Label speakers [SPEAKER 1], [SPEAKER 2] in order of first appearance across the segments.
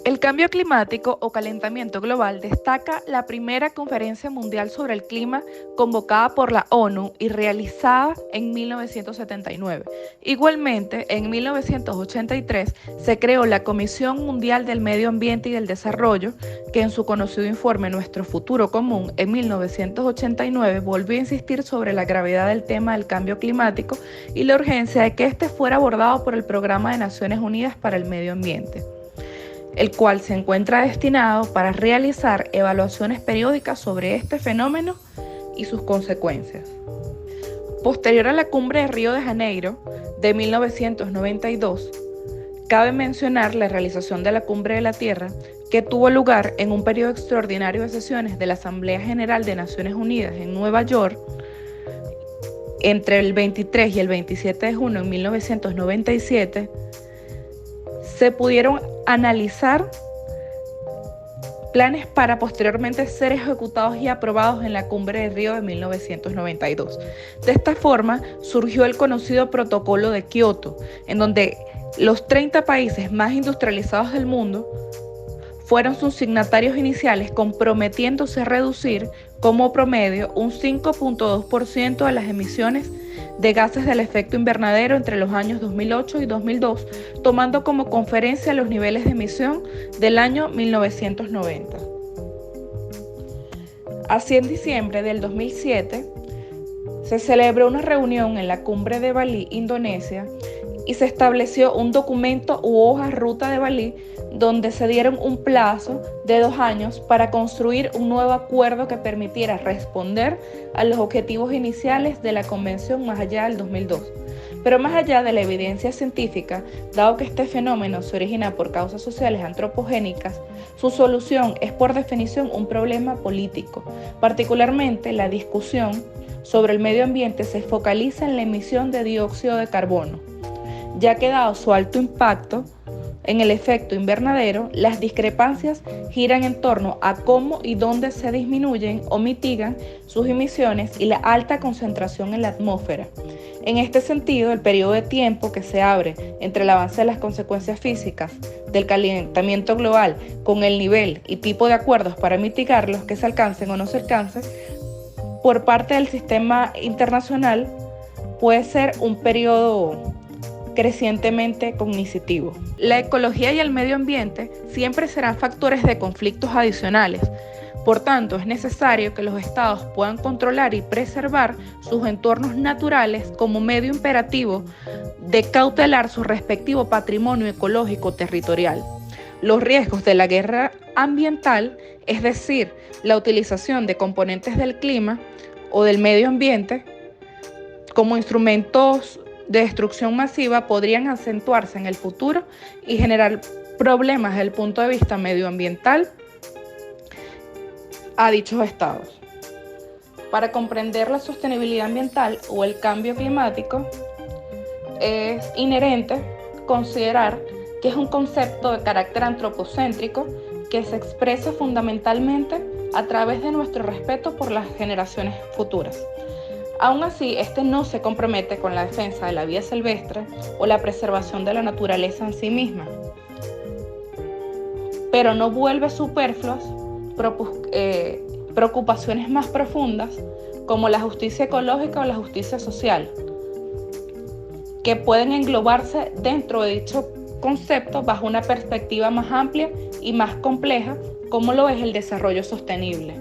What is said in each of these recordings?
[SPEAKER 1] El cambio climático o calentamiento global destaca la primera conferencia mundial sobre el clima convocada por la ONU y realizada en 1979. Igualmente, en 1983 se creó la Comisión Mundial del Medio Ambiente y del Desarrollo, que en su conocido informe Nuestro Futuro Común en 1989 volvió a insistir sobre la gravedad del tema del cambio climático y la urgencia de que éste fuera abordado por el Programa de Naciones Unidas para el Medio Ambiente, el cual se encuentra destinado para realizar evaluaciones periódicas sobre este fenómeno y sus consecuencias. Posterior a la cumbre de Río de Janeiro de 1992, cabe mencionar la realización de la Cumbre de la Tierra, que tuvo lugar en un periodo extraordinario de sesiones de la Asamblea General de Naciones Unidas en Nueva York entre el 23 y el 27 de junio de 1997. Se pudieron analizar planes para posteriormente ser ejecutados y aprobados en la Cumbre de Río de 1992. De esta forma surgió el conocido Protocolo de Kioto, en donde los 30 países más industrializados del mundo fueron sus signatarios iniciales, comprometiéndose a reducir como promedio un 5.2% de las emisiones de gases del efecto invernadero entre los años 2008 y 2002, tomando como conferencia los niveles de emisión del año 1990. Así, en diciembre del 2007, se celebró una reunión en la Cumbre de Bali, Indonesia, y se estableció un documento u hoja ruta de Bali, donde se dieron un plazo de 2 años para construir un nuevo acuerdo que permitiera responder a los objetivos iniciales de la Convención más allá del 2002. Pero más allá de la evidencia científica, dado que este fenómeno se origina por causas sociales antropogénicas, su solución es por definición un problema político. Particularmente, la discusión sobre el medio ambiente se focaliza en la emisión de dióxido de carbono, ya que dado su alto impacto en el efecto invernadero, las discrepancias giran en torno a cómo y dónde se disminuyen o mitigan sus emisiones y la alta concentración en la atmósfera. En este sentido, el periodo de tiempo que se abre entre el avance de las consecuencias físicas del calentamiento global con el nivel y tipo de acuerdos para mitigarlos que se alcancen o no se alcancen por parte del sistema internacional puede ser un periodo crecientemente cognitivo. La ecología y el medio ambiente siempre serán factores de conflictos adicionales. Por tanto, es necesario que los estados puedan controlar y preservar sus entornos naturales como medio imperativo de cautelar su respectivo patrimonio ecológico territorial. Los riesgos de la guerra ambiental, es decir, la utilización de componentes del clima o del medio ambiente como instrumentos de destrucción masiva, podrían acentuarse en el futuro y generar problemas desde el punto de vista medioambiental a dichos estados. Para comprender la sostenibilidad ambiental o el cambio climático, es inherente considerar que es un concepto de carácter antropocéntrico que se expresa fundamentalmente a través de nuestro respeto por las generaciones futuras. Aún así, este no se compromete con la defensa de la vida silvestre o la preservación de la naturaleza en sí misma, pero no vuelve superfluas preocupaciones más profundas como la justicia ecológica o la justicia social, que pueden englobarse dentro de dicho concepto bajo una perspectiva más amplia y más compleja, como lo es el desarrollo sostenible.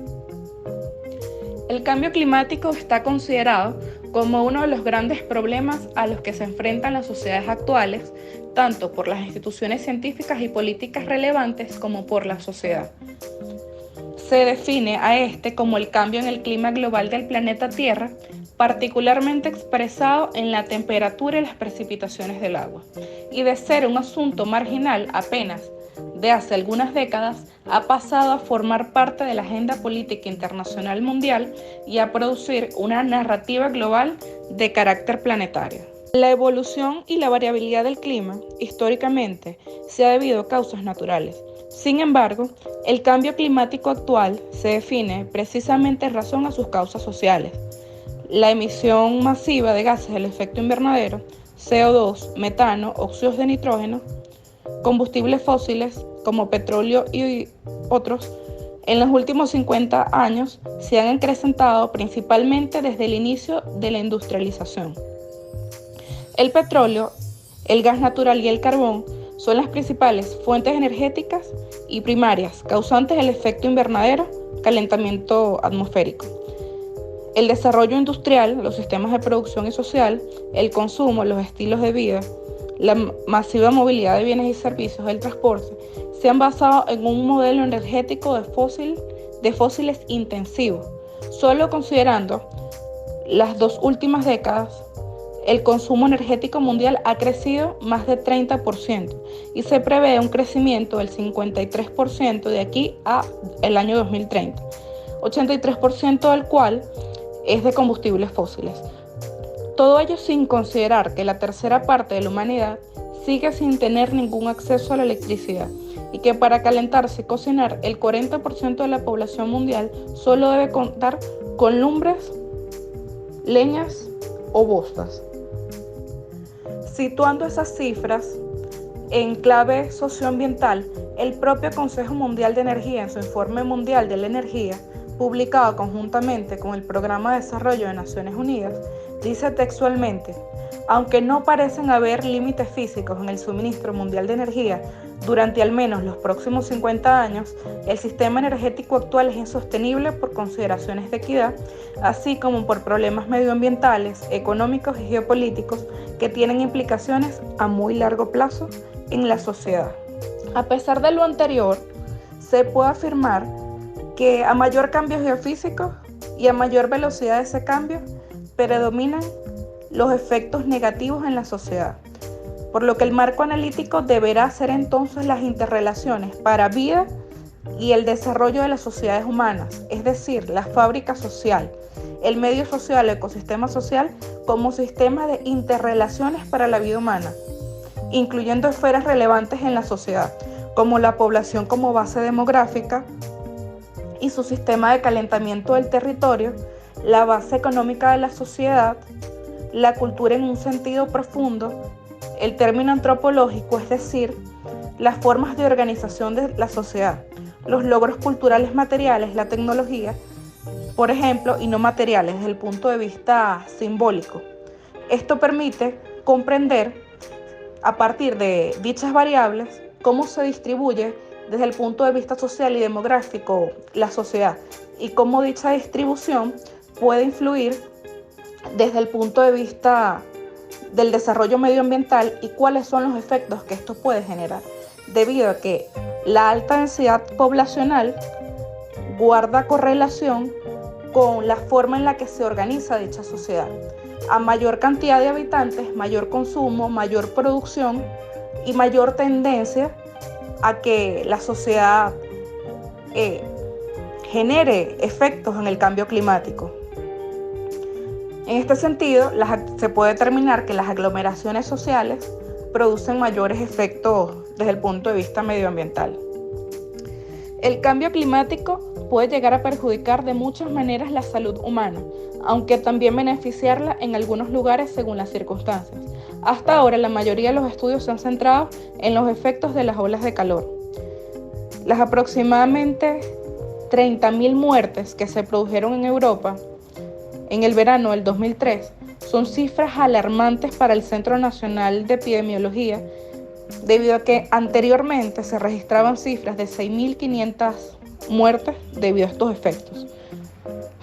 [SPEAKER 1] El cambio climático está considerado como uno de los grandes problemas a los que se enfrentan las sociedades actuales, tanto por las instituciones científicas y políticas relevantes como por la sociedad. Se define a este como el cambio en el clima global del planeta Tierra, particularmente expresado en la temperatura y las precipitaciones del agua, y de ser un asunto marginal apenas de hace algunas décadas, ha pasado a formar parte de la agenda política internacional mundial y a producir una narrativa global de carácter planetario. La evolución y la variabilidad del clima, históricamente, se ha debido a causas naturales. Sin embargo, el cambio climático actual se define precisamente en razón a sus causas sociales. La emisión masiva de gases del efecto invernadero, CO2, metano, óxidos de nitrógeno, combustibles fósiles como petróleo y otros, en los últimos 50 años se han acrecentado principalmente desde el inicio de la industrialización. El petróleo, el gas natural y el carbón son las principales fuentes energéticas y primarias causantes del efecto invernadero, calentamiento atmosférico. El desarrollo industrial, los sistemas de producción y social, el consumo, los estilos de vida, la masiva movilidad de bienes y servicios, el transporte, se han basado en un modelo energético de fósiles intensivos. Solo considerando las 2 últimas décadas, el consumo energético mundial ha crecido más de 30% y se prevé un crecimiento del 53% de aquí a el año 2030, 83% del cual es de combustibles fósiles. Todo ello sin considerar que la tercera parte de la humanidad sigue sin tener ningún acceso a la electricidad y que para calentarse y cocinar el 40% de la población mundial solo debe contar con lumbres, leñas o bostas. Situando esas cifras en clave socioambiental, el propio Consejo Mundial de Energía, en su Informe Mundial de la Energía, publicado conjuntamente con el Programa de Desarrollo de Naciones Unidas, dice textualmente: aunque no parecen haber límites físicos en el suministro mundial de energía durante al menos los próximos 50 años, el sistema energético actual es insostenible por consideraciones de equidad, así como por problemas medioambientales, económicos y geopolíticos que tienen implicaciones a muy largo plazo en la sociedad. A pesar de lo anterior, se puede afirmar que a mayor cambio geofísico y a mayor velocidad de ese cambio, predominan los efectos negativos en la sociedad, por lo que el marco analítico deberá ser entonces las interrelaciones para vida y el desarrollo de las sociedades humanas, es decir, la fábrica social, el medio social, el ecosistema social, como sistema de interrelaciones para la vida humana, incluyendo esferas relevantes en la sociedad, como la población como base demográfica y su sistema de calentamiento del territorio, la base económica de la sociedad, la cultura en un sentido profundo, el término antropológico, es decir, las formas de organización de la sociedad, los logros culturales materiales, la tecnología, por ejemplo, y no materiales desde el punto de vista simbólico. Esto permite comprender, a partir de dichas variables, cómo se distribuye desde el punto de vista social y demográfico la sociedad y cómo dicha distribución puede influir desde el punto de vista del desarrollo medioambiental y cuáles son los efectos que esto puede generar, debido a que la alta densidad poblacional guarda correlación con la forma en la que se organiza dicha sociedad. A mayor cantidad de habitantes, mayor consumo, mayor producción y mayor tendencia a que la sociedad genere efectos en el cambio climático. En este sentido, se puede determinar que las aglomeraciones sociales producen mayores efectos desde el punto de vista medioambiental. El cambio climático puede llegar a perjudicar de muchas maneras la salud humana, aunque también beneficiarla en algunos lugares según las circunstancias. Hasta ahora, la mayoría de los estudios se han centrado en los efectos de las olas de calor. Las aproximadamente 30.000 muertes que se produjeron en Europa en el verano del 2003 son cifras alarmantes para el Centro Nacional de Epidemiología, debido a que anteriormente se registraban cifras de 6.500 muertes debido a estos efectos.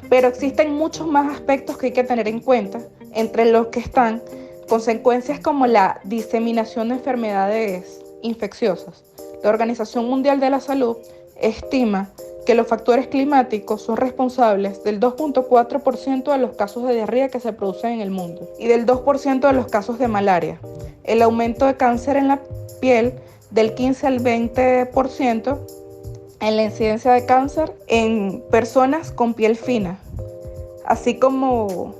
[SPEAKER 1] Pero existen muchos más aspectos que hay que tener en cuenta, entre los que están consecuencias como la diseminación de enfermedades infecciosas. La Organización Mundial de la Salud estima que los factores climáticos son responsables del 2.4% de los casos de diarrea que se producen en el mundo y del 2% de los casos de malaria. El aumento de cáncer en la piel del 15 al 20% en la incidencia de cáncer en personas con piel fina, así como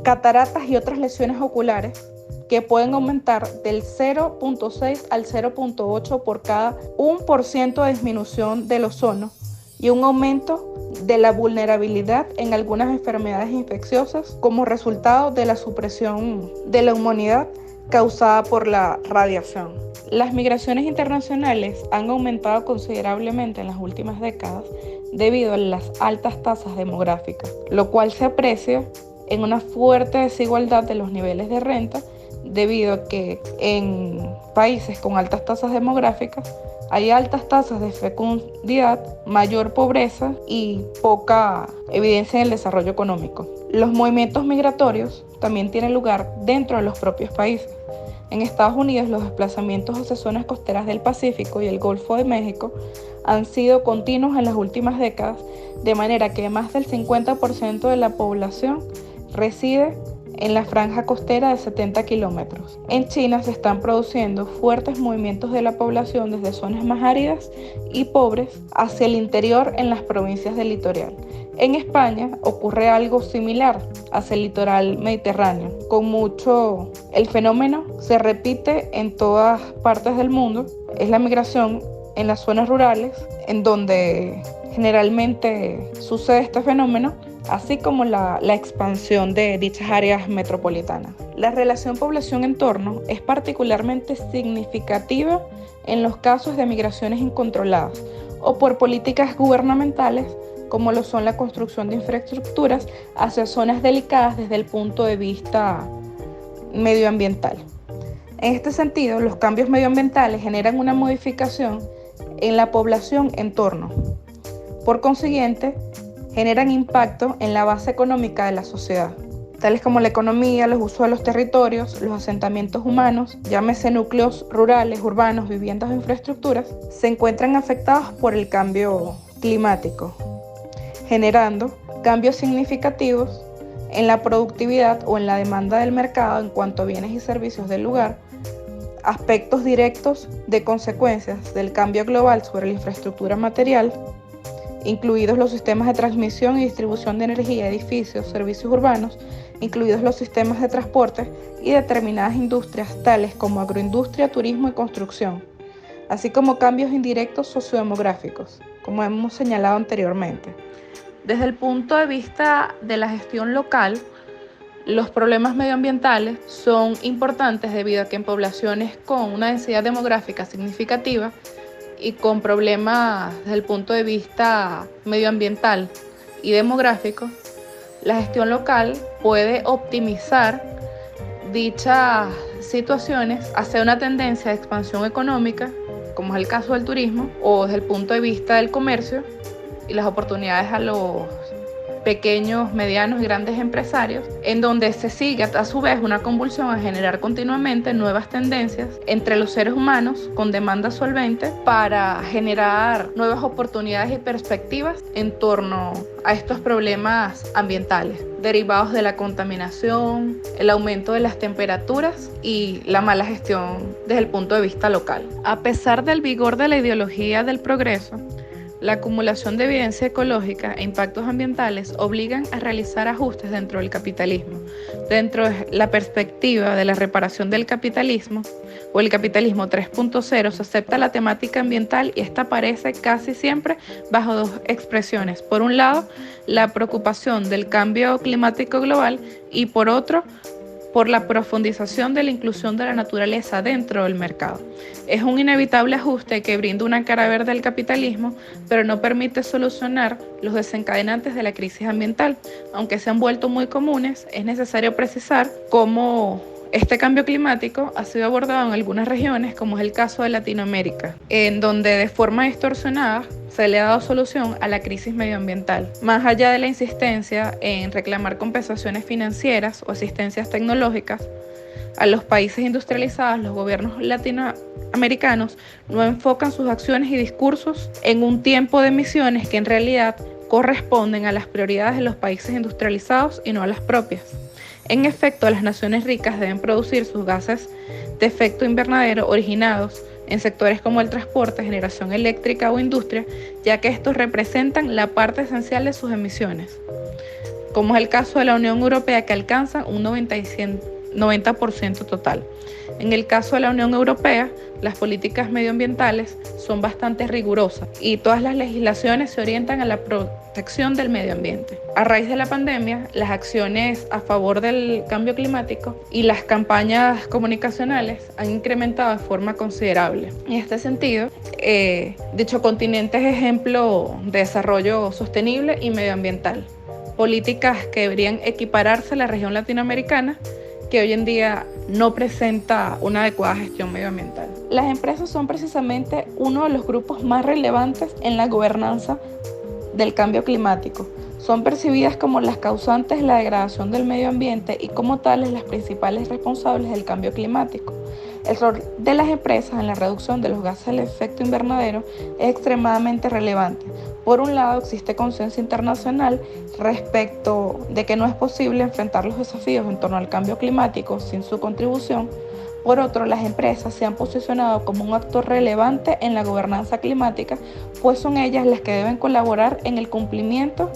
[SPEAKER 1] cataratas y otras lesiones oculares que pueden aumentar del 0.6 al 0.8 por cada 1% de disminución del ozono y un aumento de la vulnerabilidad en algunas enfermedades infecciosas como resultado de la supresión de la inmunidad causada por la radiación. Las migraciones internacionales han aumentado considerablemente en las últimas décadas debido a las altas tasas demográficas, lo cual se aprecia en una fuerte desigualdad de los niveles de renta debido a que en países con altas tasas demográficas hay altas tasas de fecundidad, mayor pobreza y poca evidencia en el desarrollo económico. Los movimientos migratorios también tienen lugar dentro de los propios países. En Estados Unidos, los desplazamientos hacia zonas costeras del Pacífico y el Golfo de México han sido continuos en las últimas décadas, de manera que más del 50% de la población reside en la franja costera de 70 kilómetros. En China se están produciendo fuertes movimientos de la población desde zonas más áridas y pobres hacia el interior en las provincias del litoral. En España ocurre algo similar hacia el litoral mediterráneo. El fenómeno se repite en todas partes del mundo. Es la migración en las zonas rurales, en donde generalmente sucede este fenómeno, así como la expansión de dichas áreas metropolitanas. La relación población-entorno es particularmente significativa en los casos de migraciones incontroladas o por políticas gubernamentales, como lo son la construcción de infraestructuras hacia zonas delicadas desde el punto de vista medioambiental. En este sentido, los cambios medioambientales generan una modificación en la población-entorno. Por consiguiente, generan impacto en la base económica de la sociedad, tales como la economía, los usos de los territorios, los asentamientos humanos, llámese núcleos rurales, urbanos, viviendas o infraestructuras, se encuentran afectados por el cambio climático, generando cambios significativos en la productividad o en la demanda del mercado en cuanto a bienes y servicios del lugar, aspectos directos de consecuencias del cambio global sobre la infraestructura material, incluidos los sistemas de transmisión y distribución de energía, edificios, servicios urbanos, incluidos los sistemas de transporte y determinadas industrias tales como agroindustria, turismo y construcción, así como cambios indirectos sociodemográficos, como hemos señalado anteriormente. Desde el punto de vista de la gestión local, los problemas medioambientales son importantes debido a que en poblaciones con una densidad demográfica significativa y con problemas desde el punto de vista medioambiental y demográfico, la gestión local puede optimizar dichas situaciones hacia una tendencia de expansión económica, como es el caso del turismo, o desde el punto de vista del comercio y las oportunidades a los pequeños, medianos y grandes empresarios, en donde se sigue a su vez una convulsión a generar continuamente nuevas tendencias entre los seres humanos con demanda solvente para generar nuevas oportunidades y perspectivas en torno a estos problemas ambientales derivados de la contaminación, el aumento de las temperaturas y la mala gestión desde el punto de vista local. A pesar del vigor de la ideología del progreso, la acumulación de evidencia ecológica e impactos ambientales obligan a realizar ajustes dentro del capitalismo. Dentro de la perspectiva de la reparación del capitalismo o el capitalismo 3.0 se acepta la temática ambiental y esta aparece casi siempre bajo dos expresiones. Por un lado, la preocupación del cambio climático global y por otro, por la profundización de la inclusión de la naturaleza dentro del mercado. Es un inevitable ajuste que brinda una cara verde al capitalismo, pero no permite solucionar los desencadenantes de la crisis ambiental. Aunque se han vuelto muy comunes, es necesario precisar cómo este cambio climático ha sido abordado en algunas regiones, como es el caso de Latinoamérica, en donde de forma distorsionada se le ha dado solución a la crisis medioambiental. Más allá de la insistencia en reclamar compensaciones financieras o asistencias tecnológicas a los países industrializados, los gobiernos latinoamericanos no enfocan sus acciones y discursos en un tiempo de emisiones que en realidad corresponden a las prioridades de los países industrializados y no a las propias. En efecto, las naciones ricas deben producir sus gases de efecto invernadero originados en sectores como el transporte, generación eléctrica o industria, ya que estos representan la parte esencial de sus emisiones, como es el caso de la Unión Europea, que alcanza un 90% total. En el caso de la Unión Europea, las políticas medioambientales son bastante rigurosas y todas las legislaciones se orientan a la protección del medio ambiente. A raíz de la pandemia, las acciones a favor del cambio climático y las campañas comunicacionales han incrementado de forma considerable. En este sentido, dicho continente es ejemplo de desarrollo sostenible y medioambiental. Políticas que deberían equipararse a la región latinoamericana, que hoy en día no presenta una adecuada gestión medioambiental. Las empresas son precisamente uno de los grupos más relevantes en la gobernanza del cambio climático. Son percibidas como las causantes de la degradación del medio ambiente y como tales las principales responsables del cambio climático. El rol de las empresas en la reducción de los gases de efecto invernadero es extremadamente relevante. Por un lado, existe consenso internacional respecto de que no es posible enfrentar los desafíos en torno al cambio climático sin su contribución. Por otro, las empresas se han posicionado como un actor relevante en la gobernanza climática, pues son ellas las que deben colaborar en el cumplimiento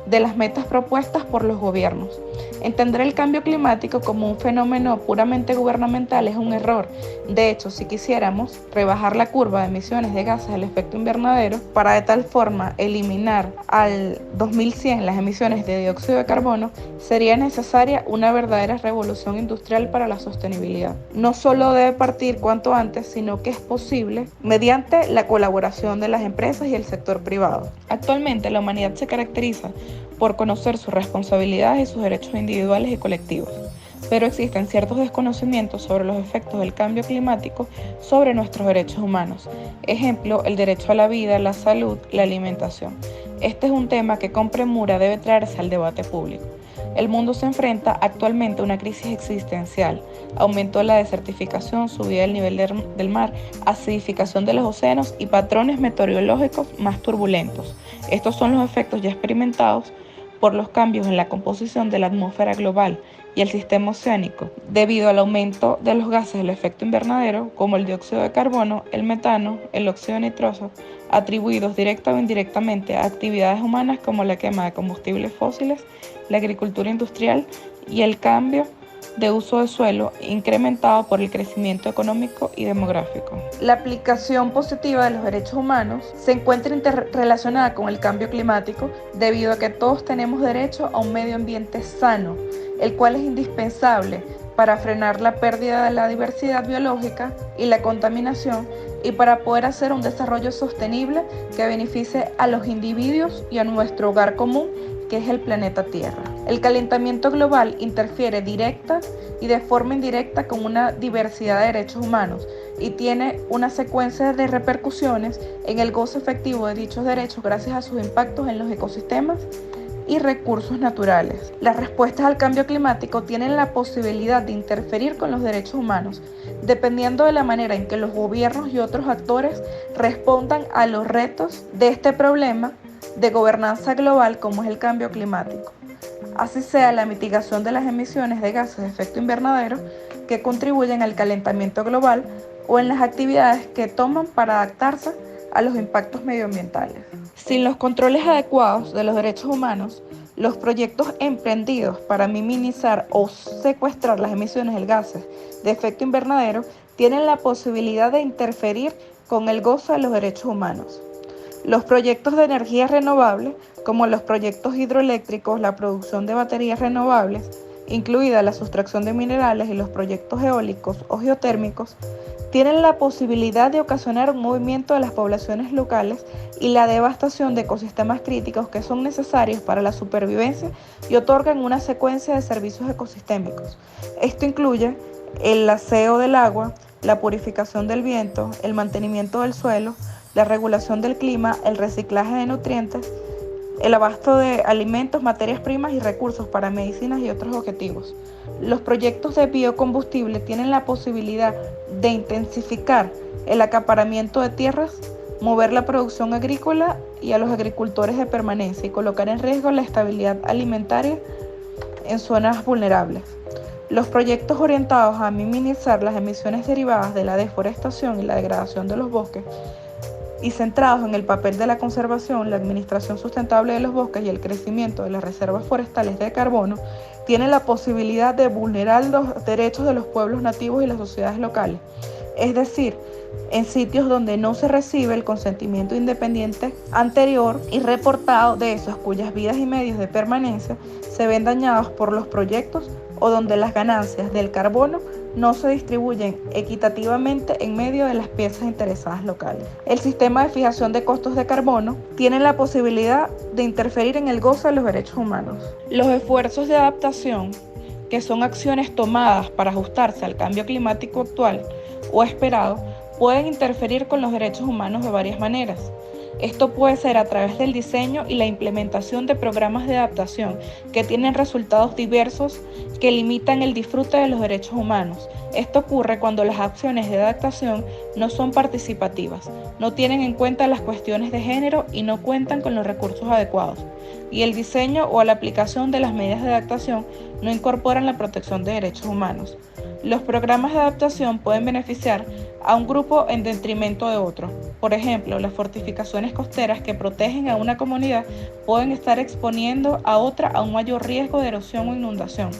[SPEAKER 1] de las metas propuestas por los gobiernos. Entender el cambio climático como un fenómeno puramente gubernamental es un error. De hecho, si quisiéramos rebajar la curva de emisiones de gases del efecto invernadero para de tal forma eliminar al 2100 las emisiones de dióxido de carbono, sería necesaria una verdadera revolución industrial para la sostenibilidad. No solo debe partir cuanto antes, sino que es posible mediante la colaboración de las empresas y el sector privado. Actualmente, la humanidad se caracteriza por conocer sus responsabilidades y sus derechos individuales y colectivos, pero existen ciertos desconocimientos sobre los efectos del cambio climático sobre nuestros derechos humanos. Ejemplo, el derecho a la vida, la salud, la alimentación. Este es un tema que con premura debe traerse al debate público. El mundo se enfrenta actualmente a una crisis existencial, aumento de la desertificación, subida del nivel del mar, acidificación de los océanos y patrones meteorológicos más turbulentos. Estos son los efectos ya experimentados por los cambios en la composición de la atmósfera global y el sistema oceánico, debido al aumento de los gases del efecto invernadero, como el dióxido de carbono, el metano, el óxido nitroso, atribuidos directa o indirectamente a actividades humanas como la quema de combustibles fósiles, la agricultura industrial y el cambio de uso de suelo incrementado por el crecimiento económico y demográfico. La aplicación positiva de los derechos humanos se encuentra interrelacionada con el cambio climático debido a que todos tenemos derecho a un medio ambiente sano, el cual es indispensable para frenar la pérdida de la diversidad biológica y la contaminación y para poder hacer un desarrollo sostenible que beneficie a los individuos y a nuestro hogar común, que es el planeta Tierra. El calentamiento global interfiere directa y de forma indirecta con una diversidad de derechos humanos y tiene una secuencia de repercusiones en el goce efectivo de dichos derechos gracias a sus impactos en los ecosistemas y recursos naturales. Las respuestas al cambio climático tienen la posibilidad de interferir con los derechos humanos, dependiendo de la manera en que los gobiernos y otros actores respondan a los retos de este problema de gobernanza global como es el cambio climático. Así sea la mitigación de las emisiones de gases de efecto invernadero que contribuyen al calentamiento global o en las actividades que toman para adaptarse a los impactos medioambientales. Sin los controles adecuados de los derechos humanos, los proyectos emprendidos para minimizar o secuestrar las emisiones de gases de efecto invernadero tienen la posibilidad de interferir con el goce de los derechos humanos. Los proyectos de energía renovable, como los proyectos hidroeléctricos, la producción de baterías renovables, incluida la sustracción de minerales y los proyectos eólicos o geotérmicos, tienen la posibilidad de ocasionar un movimiento de las poblaciones locales y la devastación de ecosistemas críticos que son necesarios para la supervivencia y otorgan una secuencia de servicios ecosistémicos. Esto incluye el aseo del agua, la purificación del viento, el mantenimiento del suelo, la regulación del clima, el reciclaje de nutrientes, el abasto de alimentos, materias primas y recursos para medicinas y otros objetivos. Los proyectos de biocombustible tienen la posibilidad de intensificar el acaparamiento de tierras, mover la producción agrícola y a los agricultores de permanencia y colocar en riesgo la estabilidad alimentaria en zonas vulnerables. Los proyectos orientados a minimizar las emisiones derivadas de la deforestación y la degradación de los bosques y centrados en el papel de la conservación, la administración sustentable de los bosques y el crecimiento de las reservas forestales de carbono, tienen la posibilidad de vulnerar los derechos de los pueblos nativos y las sociedades locales. Es decir, en sitios donde no se recibe el consentimiento independiente anterior y reportado de esos cuyas vidas y medios de permanencia se ven dañados por los proyectos o donde las ganancias del carbono no se distribuyen equitativamente en medio de las piezas interesadas locales. El sistema de fijación de costos de carbono tiene la posibilidad de interferir en el goce de los derechos humanos. Los esfuerzos de adaptación, que son acciones tomadas para ajustarse al cambio climático actual o esperado, pueden interferir con los derechos humanos de varias maneras. Esto puede ser a través del diseño y la implementación de programas de adaptación que tienen resultados diversos que limitan el disfrute de los derechos humanos. Esto ocurre cuando las acciones de adaptación no son participativas, no tienen en cuenta las cuestiones de género y no cuentan con los recursos adecuados. Y el diseño o la aplicación de las medidas de adaptación no incorporan la protección de derechos humanos. Los programas de adaptación pueden beneficiar a un grupo en detrimento de otro. Por ejemplo, las fortificaciones costeras que protegen a una comunidad pueden estar exponiendo a otra a un mayor riesgo de erosión o inundación.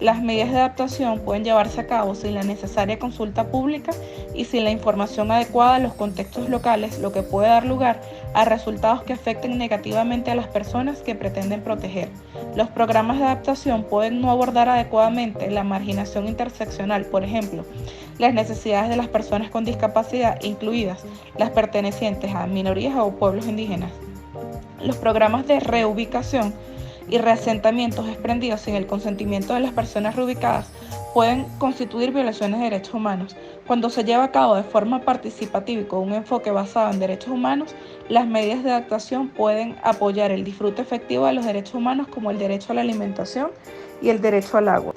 [SPEAKER 1] Las medidas de adaptación pueden llevarse a cabo sin la necesaria consulta pública y sin la información adecuada a los contextos locales, lo que puede dar lugar a resultados que afecten negativamente a las personas que pretenden proteger. Los programas de adaptación pueden no abordar adecuadamente la marginación interseccional, por ejemplo, las necesidades de las personas con discapacidad, incluidas las pertenecientes a minorías o pueblos indígenas. Los programas de reubicación y reasentamientos desprendidos sin el consentimiento de las personas reubicadas pueden constituir violaciones de derechos humanos. Cuando se lleva a cabo de forma participativa y con un enfoque basado en derechos humanos, las medidas de adaptación pueden apoyar el disfrute efectivo de los derechos humanos como el derecho a la alimentación y el derecho al agua.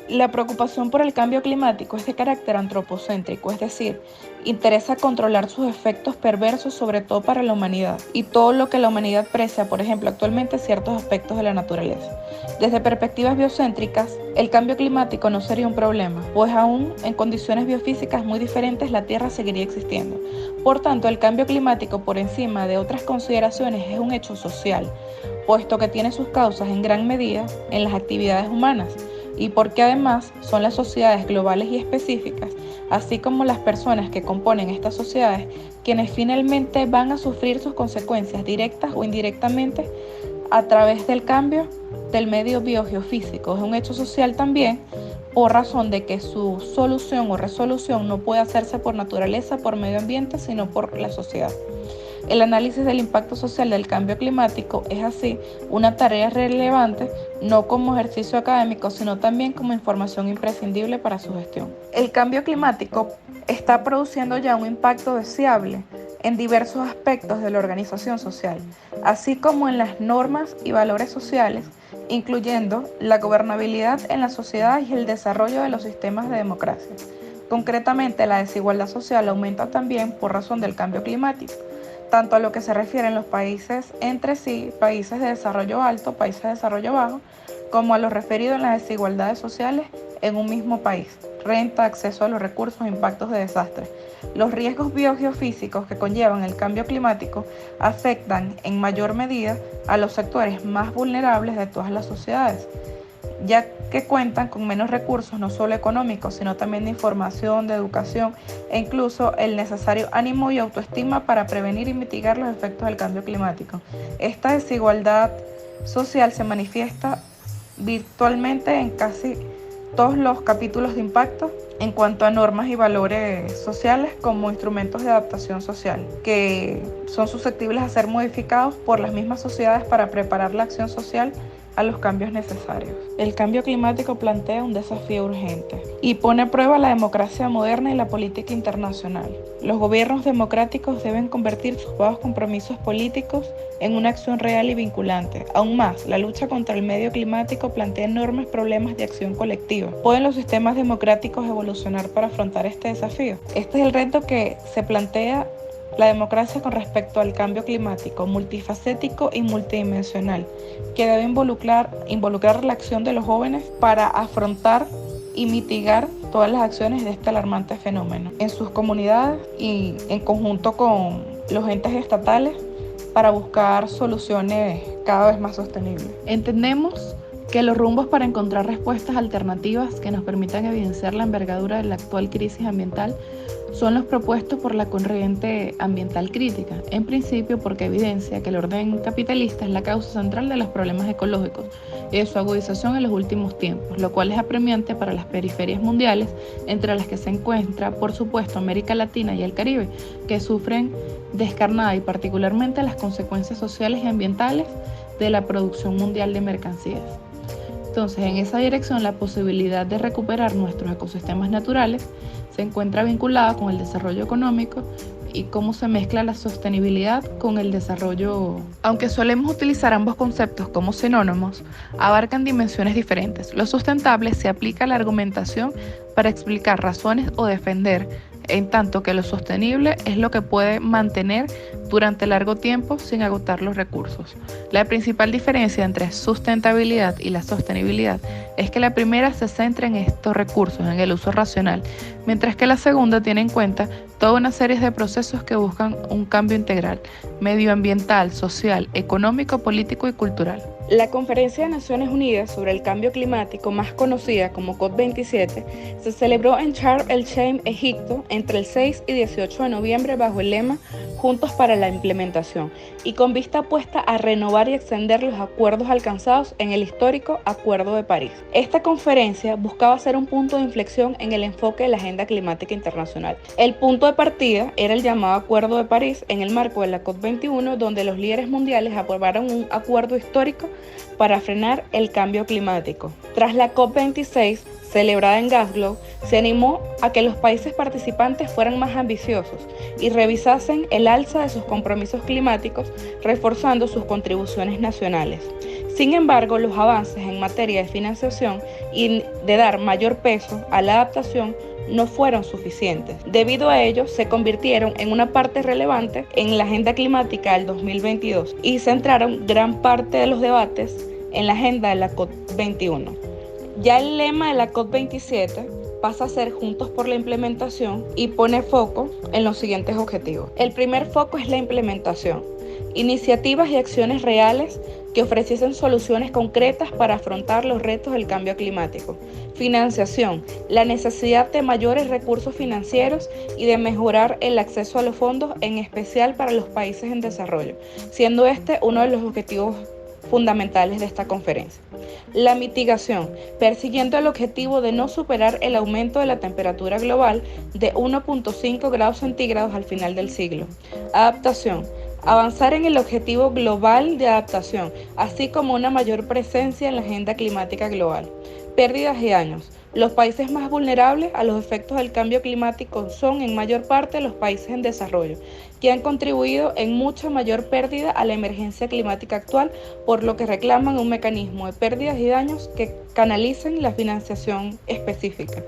[SPEAKER 1] La preocupación por el cambio climático es de carácter antropocéntrico, es decir, interesa controlar sus efectos perversos sobre todo para la humanidad y todo lo que la humanidad precia, por ejemplo, actualmente ciertos aspectos de la naturaleza. Desde perspectivas biocéntricas, el cambio climático no sería un problema, pues aún en condiciones biofísicas muy diferentes la Tierra seguiría existiendo. Por tanto, el cambio climático por encima de otras consideraciones es un hecho social, puesto que tiene sus causas en gran medida en las actividades humanas, y porque además son las sociedades globales y específicas, así como las personas que componen estas sociedades, quienes finalmente van a sufrir sus consecuencias directas o indirectamente a través del cambio del medio biogeofísico. Es un hecho social también por razón de que su solución o resolución no puede hacerse por naturaleza, por medio ambiente, sino por la sociedad. El análisis del impacto social del cambio climático es así una tarea relevante, no como ejercicio académico, sino también como información imprescindible para su gestión. El cambio climático está produciendo ya un impacto deseable en diversos aspectos de la organización social, así como en las normas y valores sociales, incluyendo la gobernabilidad en la sociedad y el desarrollo de los sistemas de democracia. Concretamente, la desigualdad social aumenta también por razón del cambio climático, tanto a lo que se refieren los países entre sí, países de desarrollo alto, países de desarrollo bajo, como a lo referido en las desigualdades sociales en un mismo país: renta, acceso a los recursos, impactos de desastres. Los riesgos biogeofísicos que conllevan el cambio climático afectan en mayor medida a los sectores más vulnerables de todas las sociedades, ya que cuentan con menos recursos, no solo económicos, sino también de información, de educación e incluso el necesario ánimo y autoestima para prevenir y mitigar los efectos del cambio climático. Esta desigualdad social se manifiesta virtualmente en casi todos los capítulos de impacto en cuanto a normas y valores sociales como instrumentos de adaptación social, que son susceptibles a ser modificados por las mismas sociedades para preparar la acción social a los cambios necesarios. El cambio climático plantea un desafío urgente y pone a prueba la democracia moderna y la política internacional. Los gobiernos democráticos deben convertir sus vagos compromisos políticos en una acción real y vinculante. Aún más, la lucha contra el medio climático plantea enormes problemas de acción colectiva. ¿Pueden los sistemas democráticos evolucionar para afrontar este desafío? Este es el reto que se plantea la democracia con respecto al cambio climático, multifacético y multidimensional, que debe involucrar la acción de los jóvenes para afrontar y mitigar todas las acciones de este alarmante fenómeno en sus comunidades y en conjunto con los entes estatales para buscar soluciones cada vez más sostenibles. Entendemos que los rumbos para encontrar respuestas alternativas que nos permitan evidenciar la envergadura de la actual crisis ambiental son los propuestos por la corriente ambiental crítica, en principio porque evidencia que el orden capitalista es la causa central de los problemas ecológicos y de su agudización en los últimos tiempos, lo cual es apremiante para las periferias mundiales, entre las que se encuentra, por supuesto, América Latina y el Caribe, que sufren descarnada y particularmente las consecuencias sociales y ambientales de la producción mundial de mercancías. Entonces, en esa dirección, la posibilidad de recuperar nuestros ecosistemas naturales se encuentra vinculada con el desarrollo económico y cómo se mezcla la sostenibilidad con el desarrollo. Aunque solemos utilizar ambos conceptos como sinónimos, abarcan dimensiones diferentes. Lo sustentable se aplica a la argumentación para explicar razones o defender, en tanto que lo sostenible es lo que puede mantener durante largo tiempo sin agotar los recursos. La principal diferencia entre sustentabilidad y la sostenibilidad es que la primera se centra en estos recursos, en el uso racional, mientras que la segunda tiene en cuenta toda una serie de procesos que buscan un cambio integral, medioambiental, social, económico, político y cultural. La Conferencia de Naciones Unidas sobre el Cambio Climático, más conocida como COP27, se celebró en Sharm el-Sheikh, Egipto, entre el 6 y 18 de noviembre bajo el lema Juntos para la Implementación y con vista puesta a renovar y extender los acuerdos alcanzados en el histórico Acuerdo de París. Esta conferencia buscaba ser un punto de inflexión en el enfoque de la agenda climática internacional. El punto de partida era el llamado Acuerdo de París en el marco de la COP21, donde los líderes mundiales aprobaron un acuerdo histórico para frenar el cambio climático. Tras la COP26, celebrada en Glasgow, se animó a que los países participantes fueran más ambiciosos y revisasen el alza de sus compromisos climáticos, reforzando sus contribuciones nacionales. Sin embargo, los avances en materia de financiación y de dar mayor peso a la adaptación no fueron suficientes. Debido a ello, se convirtieron en una parte relevante en la agenda climática del 2022 y centraron gran parte de los debates en la agenda de la COP21. Ya el lema de la COP27 pasa a ser Juntos por la Implementación y pone foco en los siguientes objetivos. El primer foco es la implementación. Iniciativas y acciones reales que ofreciesen soluciones concretas para afrontar los retos del cambio climático. Financiación, la necesidad de mayores recursos financieros y de mejorar el acceso a los fondos, en especial para los países en desarrollo, siendo este uno de los objetivos fundamentales de esta conferencia. La mitigación, persiguiendo el objetivo de no superar el aumento de la temperatura global de 1.5 grados centígrados al final del siglo. Adaptación, avanzar en el objetivo global de adaptación, así como una mayor presencia en la agenda climática global. Pérdidas y daños. Los países más vulnerables a los efectos del cambio climático son en mayor parte los países en desarrollo, que han contribuido en mucha mayor pérdida a la emergencia climática actual, por lo que reclaman un mecanismo de pérdidas y daños que canalicen la financiación específica.